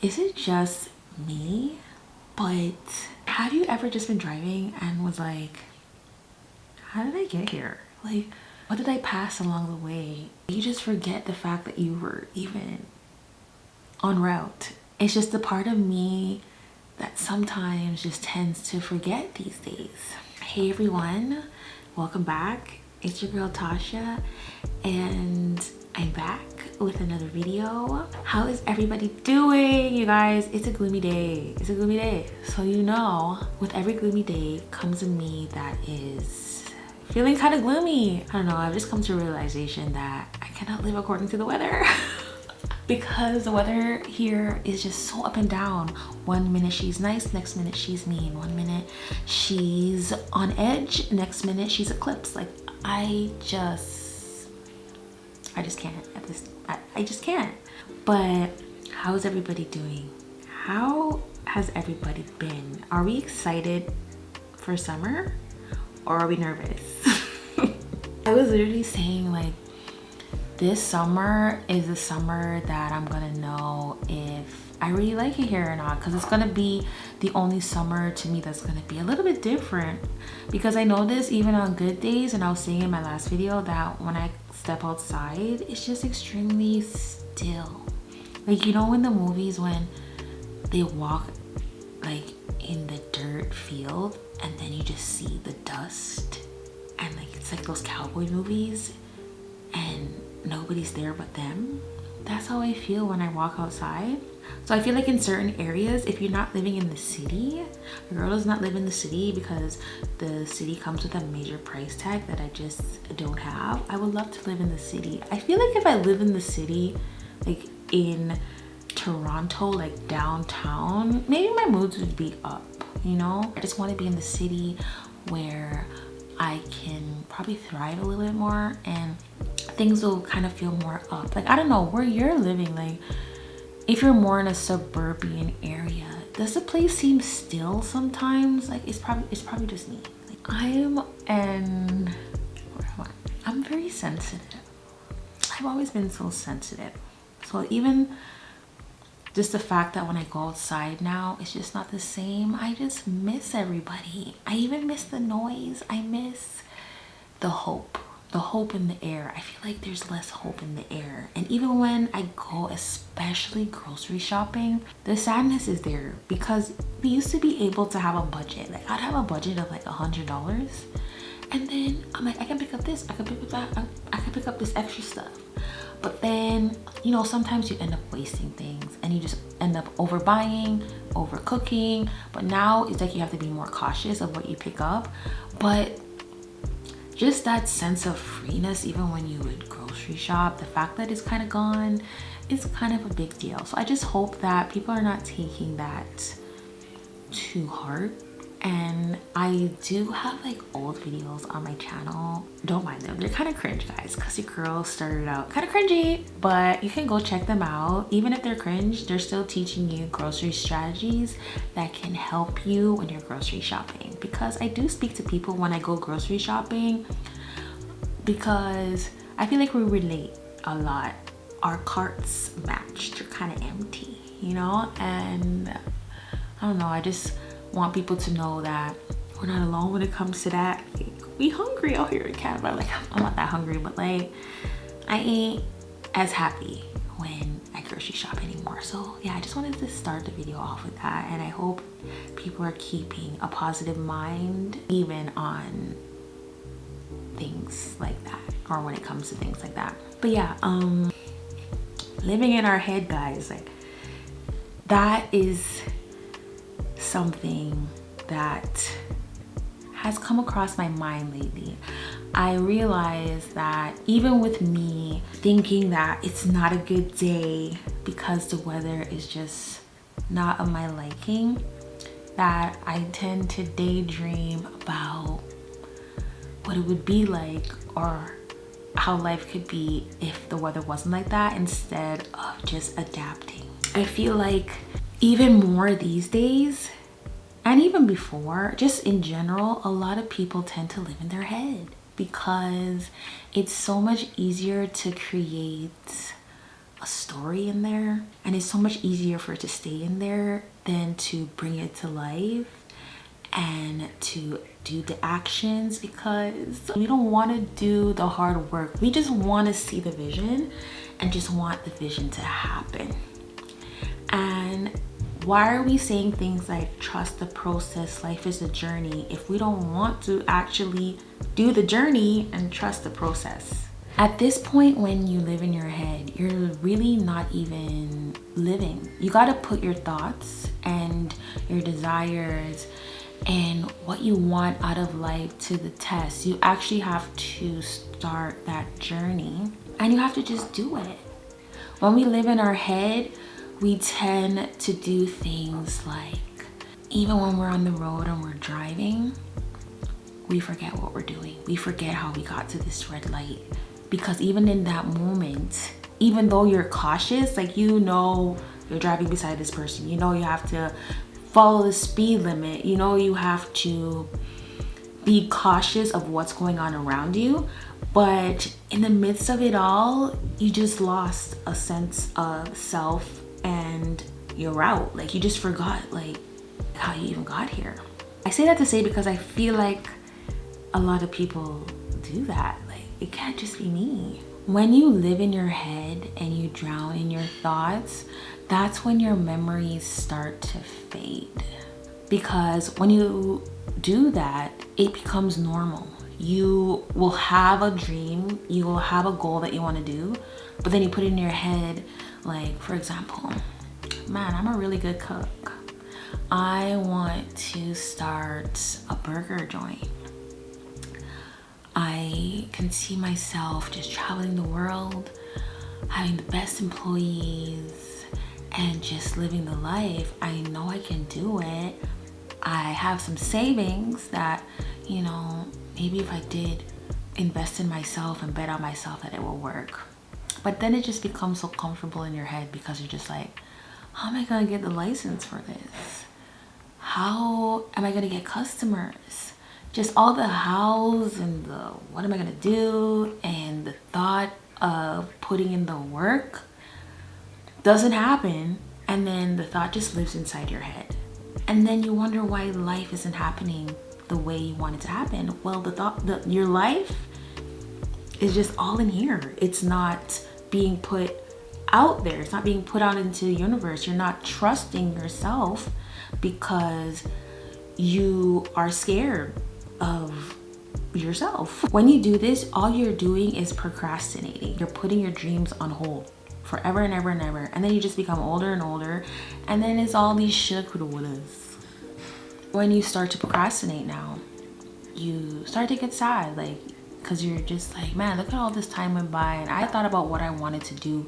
is it just me? But have you ever just been driving and was like, how did I get here? Like, what did I pass along the way? You just forget the fact that you were even en route. It's just a part of me that sometimes just tends to forget these days. Hey everyone, welcome back. It's your girl Tasha, and I'm back with another video. How is everybody doing, you guys? It's a gloomy day. It's a gloomy day. So you know, with every gloomy day comes a me that is feeling kind of gloomy. I don't know, I've just come to a realization that I cannot live according to the weather. Because the weather here is just so up and down. One minute she's nice, next minute she's mean. One minute she's on edge, next minute she's eclipsed. Like I just can't at this. I just can't. But how's everybody doing? How has everybody been? Are we excited for summer or are we nervous? I was literally saying like, this summer is the summer that I'm gonna know if I really like it here or not, because it's gonna be the only summer to me that's gonna be a little bit different. Because I noticed even on good days, and I was saying in my last video, that when I step outside, it's just extremely still. Like, you know in the movies when they walk like in the dirt field and then you just see the dust, and like it's like those cowboy movies and nobody's there but them. That's how I feel when I walk outside. So I feel like in certain areas, if you're not living in the city, a girl does not live in the city because the city comes with a major price tag that I just don't have. I would love to live in the city. I feel like if I live in the city, like in Toronto, like downtown, maybe my moods would be up, you know? I just want to be in the city where I can probably thrive a little bit more and things will kind of feel more up. Like, I don't know where you're living. Like, if you're more in a suburban area, does the place seem still sometimes? Like, it's probably just me. Like, I'm very sensitive. I've always been so sensitive. So even just the fact that when I go outside now, it's just not the same. I just miss everybody. I even miss the noise. I miss the hope in the air. I feel like there's less hope in the air. And even when I go, especially grocery shopping, the sadness is there, because we used to be able to have a budget. Like, I'd have a budget of like $100, and then I'm like, I can pick up this, I can pick up that, I can pick up this extra stuff. But then, you know, sometimes you end up wasting things and you just end up overbuying, overcooking. But now it's like you have to be more cautious of what you pick up. But just that sense of freeness, even when you would grocery shop, the fact that it's kind of gone is kind of a big deal. So I just hope that people are not taking that to heart. And I do have like old videos on my channel. Don't mind them, they're kind of cringe, guys, because your girl started out kind of cringy, but you can go check them out. Even if they're cringe, they're still teaching you grocery strategies that can help you when you're grocery shopping. Because I do speak to people when I go grocery shopping, because I feel like we relate a lot. Our carts match, they're kind of empty, you know? And I don't know, I just want people to know that we're not alone when it comes to that. Like, we hungry out here in Canada. Like, I'm not that hungry, but like, I ain't as happy when I grocery shop anymore. So yeah, I just wanted to start the video off with that, and I hope people are keeping a positive mind even on things like that, or when it comes to things like that. But yeah, living in our head, guys, like that is something that has come across my mind lately. I realized that even with me thinking that it's not a good day because the weather is just not of my liking, that I tend to daydream about what it would be like, or how life could be if the weather wasn't like that, instead of just adapting. I feel like even more these days, and even before, just in general, a lot of people tend to live in their head because it's so much easier to create a story in there, and it's so much easier for it to stay in there than to bring it to life and to do the actions, because we don't want to do the hard work. We just want to see the vision and just want the vision to happen. And why are we saying things like trust the process, life is a journey, if we don't want to actually do the journey and trust the process? At this point, when you live in your head, you're really not even living. You got to put your thoughts and your desires and what you want out of life to the test. You actually have to start that journey, and you have to just do it. When we live in our head, we tend to do things like, even when we're on the road and we're driving, we forget what we're doing. We forget how we got to this red light. Because even in that moment, even though you're cautious, like, you know you're driving beside this person, you know you have to follow the speed limit, you know you have to be cautious of what's going on around you, but in the midst of it all, you just lost a sense of self and your route. Like, you just forgot like how you even got here. I say that to say because I feel like a lot of people do that. Like, it can't just be me. When you live in your head and you drown in your thoughts, that's when your memories start to fade. Because when you do that, it becomes normal. You will have a dream, you will have a goal that you want to do, but then you put it in your head, like, for example, man, I'm a really good cook. I want to start a burger joint. I can see myself just traveling the world, having the best employees, and just living the life. I know I can do it. I have some savings that, you know, maybe if I did invest in myself and bet on myself, that it will work. But then it just becomes so comfortable in your head because you're just like, how am I gonna get the license for this? How am I gonna get customers? Just all the hows and the what am I gonna do, and the thought of putting in the work doesn't happen, and then the thought just lives inside your head. And then you wonder why life isn't happening the way you want it to happen. Well, your life is just all in here. It's not being put out there. It's not being put out into the universe. You're not trusting yourself because you are scared of yourself. When you do this, all you're doing is procrastinating. You're putting your dreams on hold forever and ever and ever, and then you just become older and older, and then it's all these shoulda, coulda, wouldas. When you start to procrastinate now, you start to get sad, like, because you're just like, man, look at all this time went by, and I thought about what I wanted to do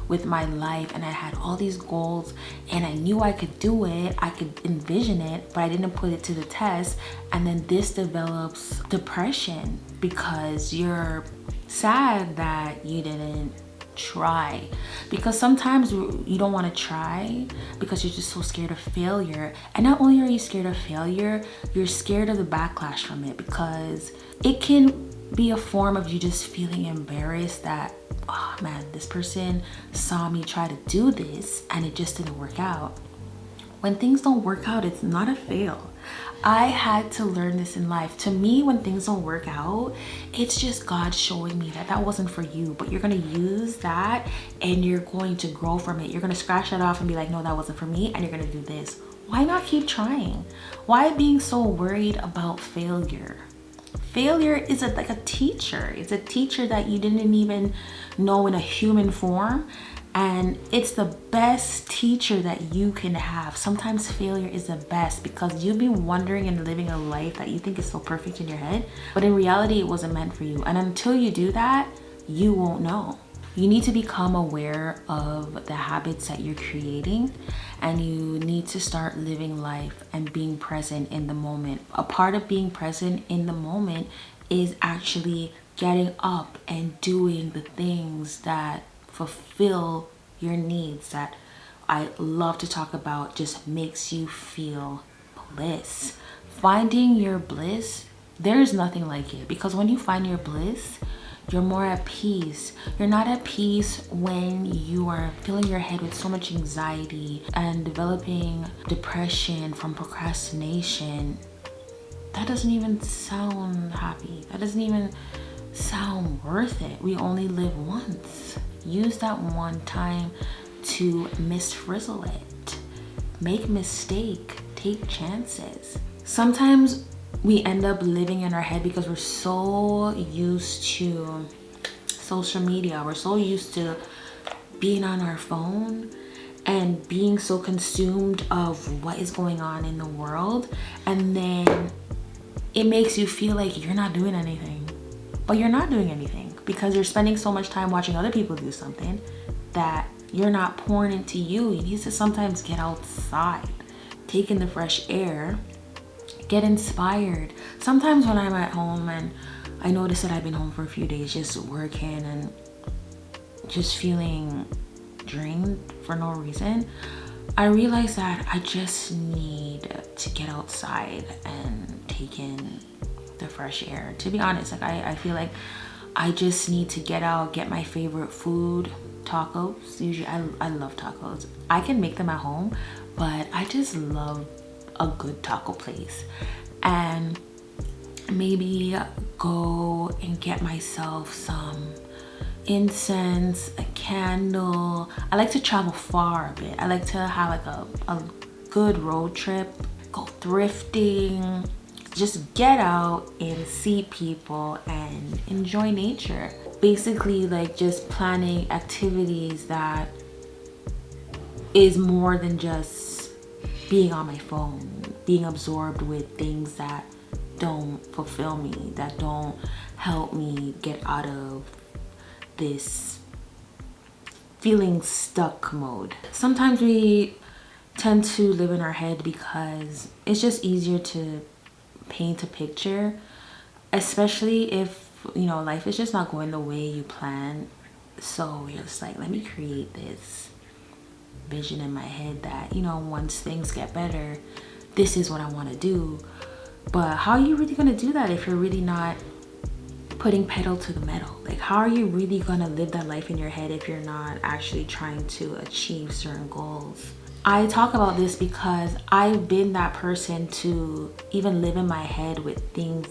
with my life, and I had all these goals, and I knew I could do it, I could envision it, but I didn't put it to the test. And then this develops depression because you're sad that you didn't try. Because sometimes you don't want to try because you're just so scared of failure. And not only are you scared of failure, you're scared of the backlash from it, because it can be a form of you just feeling embarrassed that, oh man, this person saw me try to do this and it just didn't work out. When things don't work out, it's not a fail. I had to learn this in life. To me, when things don't work out, it's just God showing me that that wasn't for you, but you're gonna use that and you're going to grow from it. You're gonna scratch that off and be like, no, that wasn't for me, and you're gonna do this. Why not keep trying? Why being so worried about failure? Failure is like a teacher. It's a teacher that you didn't even know in a human form. And it's the best teacher that you can have. Sometimes failure is the best because you'll be wondering and living a life that you think is so perfect in your head, but in reality, it wasn't meant for you. And until you do that, you won't know. You need to become aware of the habits that you're creating, and you need to start living life and being present in the moment. A part of being present in the moment is actually getting up and doing the things that fulfill your needs, that I love to talk about, just makes you feel bliss. Finding your bliss, there is nothing like it, because when you find your bliss, You're more at peace. You're not at peace when you are filling your head with so much anxiety and developing depression from procrastination. That doesn't even sound happy. That doesn't even sound worth it. We only live once. Use that one time to misfrizzle it. Make mistake. Take chances. Sometimes we end up living in our head because we're so used to social media. We're so used to being on our phone and being so consumed of what is going on in the world, and then it makes you feel like you're not doing anything. But you're not doing anything because you're spending so much time watching other people do something that you're not pouring into you. You need to sometimes get outside, take in the fresh air, get inspired. Sometimes when I'm at home and I notice that I've been home for a few days just working and just feeling drained for no reason, I realize that I just need to get outside and take in the fresh air. To be honest, like I feel like I just need to get out, get my favorite food, tacos. Usually I love tacos. I can make them at home, but I just love a good taco place. And maybe go and get myself some incense, a candle. I like to travel far a bit. I like to have like a good road trip, go thrifting, just get out and see people and enjoy nature. Basically, like just planning activities that is more than just being on my phone, being absorbed with things that don't fulfill me, that don't help me get out of this feeling stuck mode. Sometimes we tend to live in our head because it's just easier to paint a picture, especially if, you know, life is just not going the way you plan. So you're just like, let me create this vision in my head that, you know, once things get better, this is what I want to do. But how are you really going to do that if you're really not putting pedal to the metal? Like, how are you really going to live that life in your head if you're not actually trying to achieve certain goals? I talk about this because I've been that person to even live in my head with things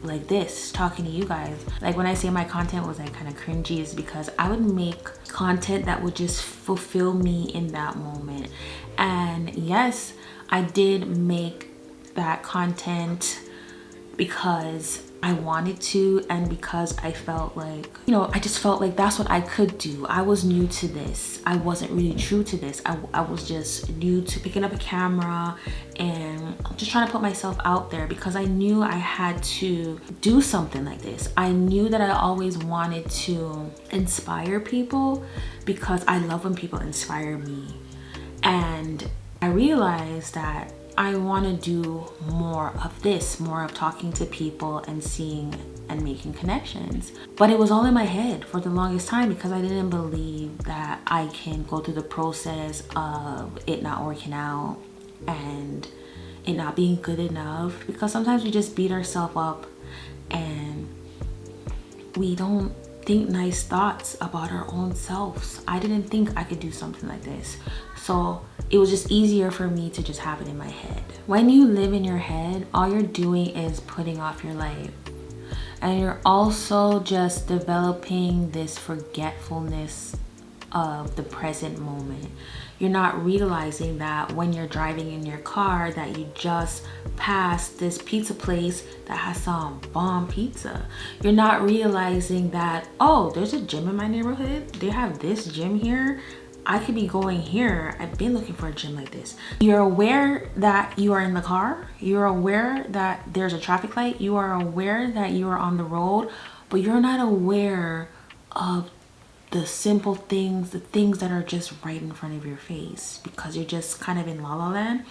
like this, talking to you guys. Like when I say my content was like kind of cringy, is because I would make content that would just fulfill me in that moment. And yes, I did make that content because I wanted to, and because I felt like, you know, I just felt like that's what I could do. I was new to this. I wasn't really true to this. I was just new to picking up a camera and just trying to put myself out there because I knew I had to do something like this. I knew that I always wanted to inspire people because I love when people inspire me. And I realized that I want to do more of this, more of talking to people and seeing and making connections. But it was all in my head for the longest time because I didn't believe that I can go through the process of it not working out and it not being good enough, because sometimes we just beat ourselves up and we don't think nice thoughts about our own selves. I didn't think I could do something like this. So it was just easier for me to just have it in my head. When you live in your head, all you're doing is putting off your life. And you're also just developing this forgetfulness of the present moment. You're not realizing that when you're driving in your car that you just passed this pizza place that has some bomb pizza. You're not realizing that, oh, there's a gym in my neighborhood. They have this gym here. I could be going here. I've been looking for a gym like this. You're aware that you are in the car. You're aware that there's a traffic light. You are aware that you are on the road, but you're not aware of the simple things, the things that are just right in front of your face, because you're just kind of in la la land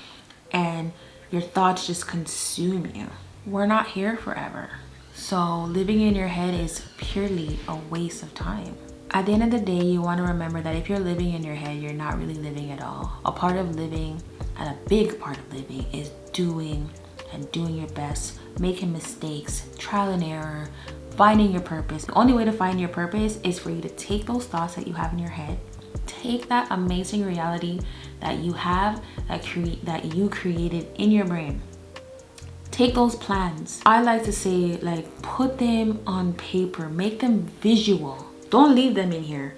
and your thoughts just consume you. We're not here forever. So living in your head is purely a waste of time. At the end of the day, you want to remember that if you're living in your head, you're not really living at all. A part of living, and a big part of living, is doing and doing your best, making mistakes, trial and error, finding your purpose. The only way to find your purpose is for you to take those thoughts that you have in your head, take that amazing reality that you have, that you created in your brain. Take those plans. I like to say, like, put them on paper, make them visual. Don't leave them in here.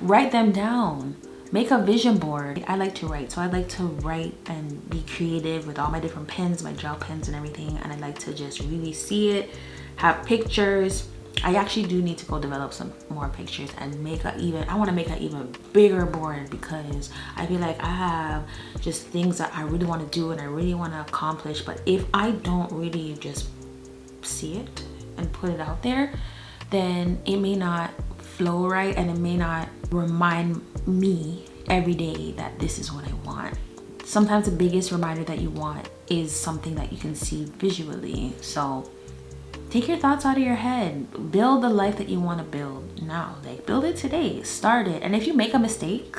Write them down. Make a vision board. I like to write, so I like to write and be creative with all my different pens, my gel pens and everything, and I like to just really see it, have pictures. I actually do need to go develop some more pictures and I want to make an even bigger board, because I feel like I have just things that I really want to do and I really want to accomplish, but if I don't really just see it and put it out there, then it may not flow right, and it may not remind me every day that this is what I want. Sometimes the biggest reminder that you want is something that you can see visually. So take your thoughts out of your head. Build the life that you want to build now. Like, build it today. Start it. And if you make a mistake,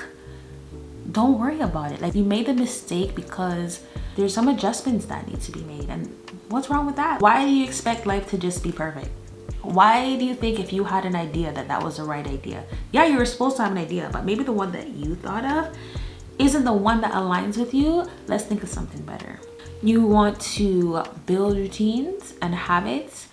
don't worry about it. Like, you made the mistake because there's some adjustments that need to be made. And what's wrong with that? Why do you expect life to just be perfect? Why do you think if you had an idea that was the right idea? Yeah, you were supposed to have an idea, but maybe the one that you thought of isn't the one that aligns with you. Let's think of something better. You want to build routines and habits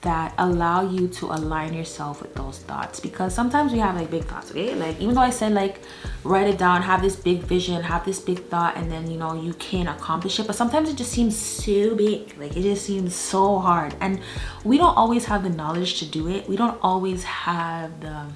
that allow you to align yourself with those thoughts, because sometimes we have like big thoughts, okay? Like, even though I said like write it down, have this big vision, have this big thought, and then, you know, you can accomplish it, but sometimes it just seems so big. Like, it just seems so hard, and we don't always have the knowledge to do it. We don't always have the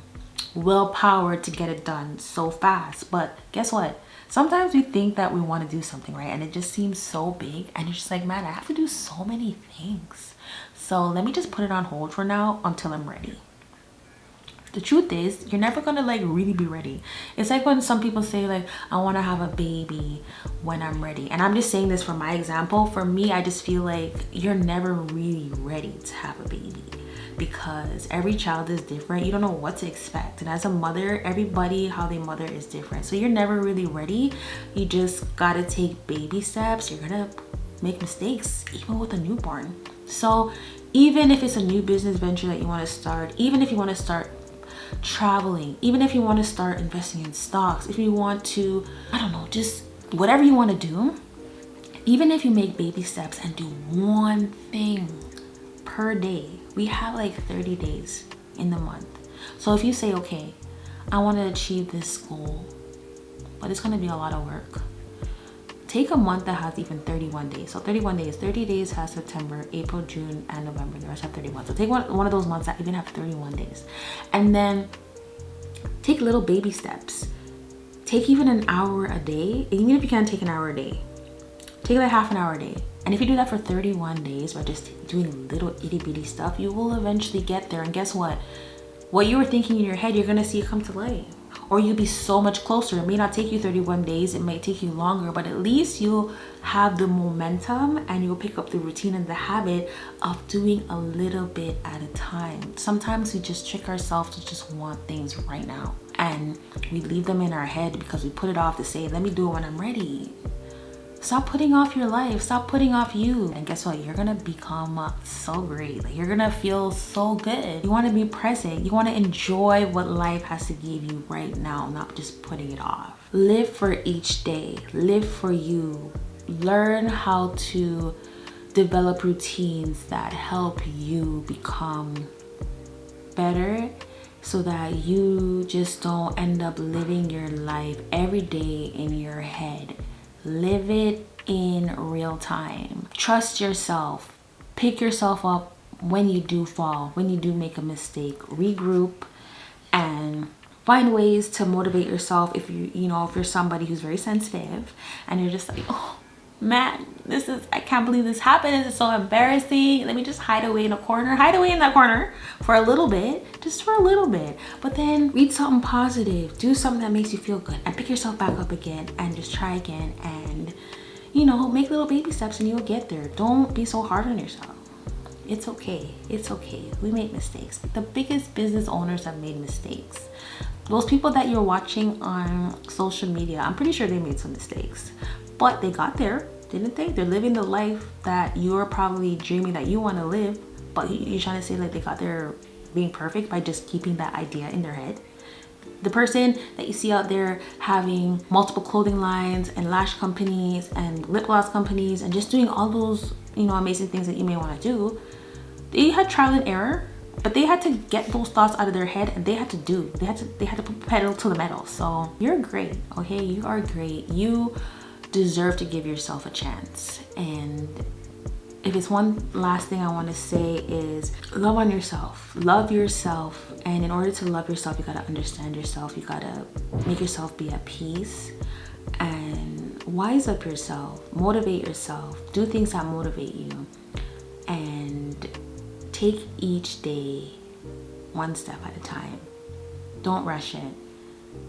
willpower to get it done so fast. But guess what? Sometimes we think that we want to do something, right? And it just seems so big, and you're just like, man, I have to do so many things. So let me just put it on hold for now until I'm ready. The truth is, you're never gonna like really be ready. It's like when some people say like, I want to have a baby when I'm ready. And I'm just saying this for my example. For me, I just feel like you're never really ready to have a baby, because every child is different. You don't know what to expect. And as a mother, everybody, how they mother is different. So you're never really ready. You just gotta take baby steps. You're gonna make mistakes, even with a newborn. So even if it's a new business venture that you want to start, even if you want to start traveling, even if you want to start investing in stocks, if you want to, I don't know, just whatever you want to do, even if you make baby steps and do one thing per day, we have like 30 days in the month. So if you say, okay, I want to achieve this goal, but it's going to be a lot of work. Take a month that has even 31 days. So 31 days, 30 days has September, April, June, and November. The rest have 31. So take one of those months that even have 31 days. And then take little baby steps. Take even an hour a day. Even if you can't take an hour a day, take like half an hour a day. And if you do that for 31 days by just doing little itty bitty stuff, you will eventually get there. And guess what? What you were thinking in your head, you're gonna see it come to life. Or you'll be so much closer. It may not take you 31 days, it may take you longer, but at least you'll have the momentum and you'll pick up the routine and the habit of doing a little bit at a time. Sometimes we just trick ourselves to just want things right now, and we leave them in our head because we put it off to say, let me do it when I'm ready. Stop putting off your life. Stop putting off you. And guess what? You're gonna become so great. Like, you're gonna feel so good. You want to be present. You want to enjoy what life has to give you right now, not just putting it off. Live for each day. Live for you. Learn how to develop routines that help you become better, so that you just don't end up living your life every day in your head. Live it in real time. Trust yourself. Pick yourself up when you do fall, when you do make a mistake. Regroup and find ways to motivate yourself. If if you're somebody who's very sensitive and you're just like, oh man, I can't believe this happened. This is so embarrassing. Let me just hide away in a corner. Hide away in that corner for a little bit, just for a little bit. But then read something positive. Do something that makes you feel good, and pick yourself back up again and just try again. And, make little baby steps and you'll get there. Don't be so hard on yourself. It's okay. It's okay. We make mistakes. The biggest business owners have made mistakes. Those people that you're watching on social media, I'm pretty sure they made some mistakes, but they got there. didn't they? They're living the life that you're probably dreaming that you want to live, but you're trying to say like they got their being perfect by just keeping that idea in their head. The person that you see out there having multiple clothing lines and lash companies and lip gloss companies and just doing all those, you know, amazing things that you may want to do, they had trial and error, but they had to get those thoughts out of their head and they had to put pedal to the metal. So you're great, okay? You are great. You deserve to give yourself a chance. And if it's one last thing I want to say is love on yourself. Love yourself. And in order to love yourself, you got to understand yourself. You got to make yourself be at peace and wise up yourself. Motivate yourself. Do things that motivate you. And take each day one step at a time. Don't rush it.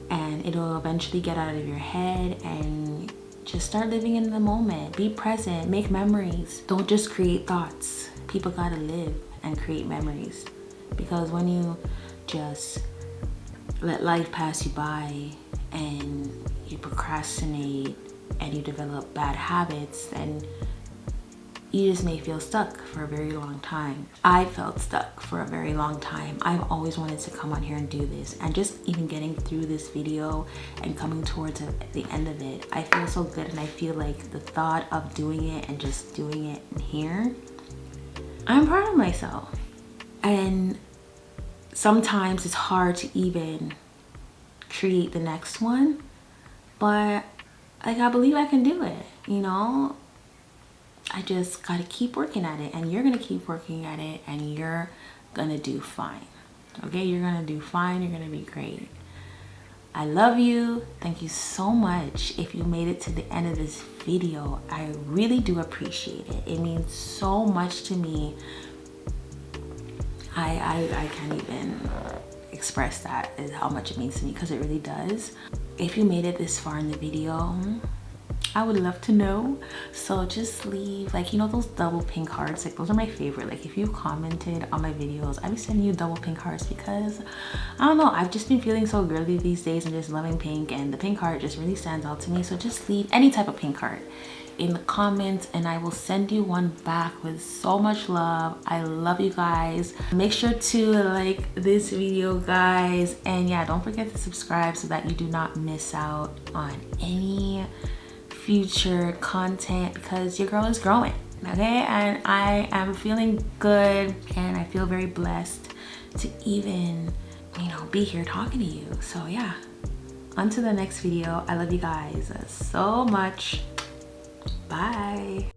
And it'll eventually get out of your head and just start living in the moment. Be present. Make memories. Don't just create thoughts. People gotta live and create memories. Because when you just let life pass you by and you procrastinate and you develop bad habits, then you just may feel stuck for a very long time. I felt stuck for a very long time. I've always wanted to come on here and do this, and just even getting through this video and coming towards the end of it, I feel so good. And I feel like the thought of doing it and just doing it here, I'm proud of myself. And sometimes it's hard to even create the next one, but like I believe I can do it, you know? I just gotta keep working at it, and you're gonna keep working at it, and you're gonna do fine. Okay, you're gonna do fine. You're gonna be great. I love you. Thank you so much. If you made it to the end of this video, I really do appreciate it. It means so much to me. I can't even express that, is how much it means to me, because it really does. If you made it this far in the video, I would love to know. So just leave, like, you know, those double pink hearts, like those are my favorite. Like if you commented on my videos, I'll be sending you double pink hearts, because I don't know, I've just been feeling so girly these days and just loving pink, and the pink heart just really stands out to me. So just leave any type of pink heart in the comments and I will send you one back with so much love. I love you guys. Make sure to like this video, guys, and yeah, don't forget to subscribe so that you do not miss out on any future content, because your girl is growing, okay? And I am feeling good, and I feel very blessed to even, you know, be here talking to you. So yeah, on to the next video. I love you guys so much. Bye.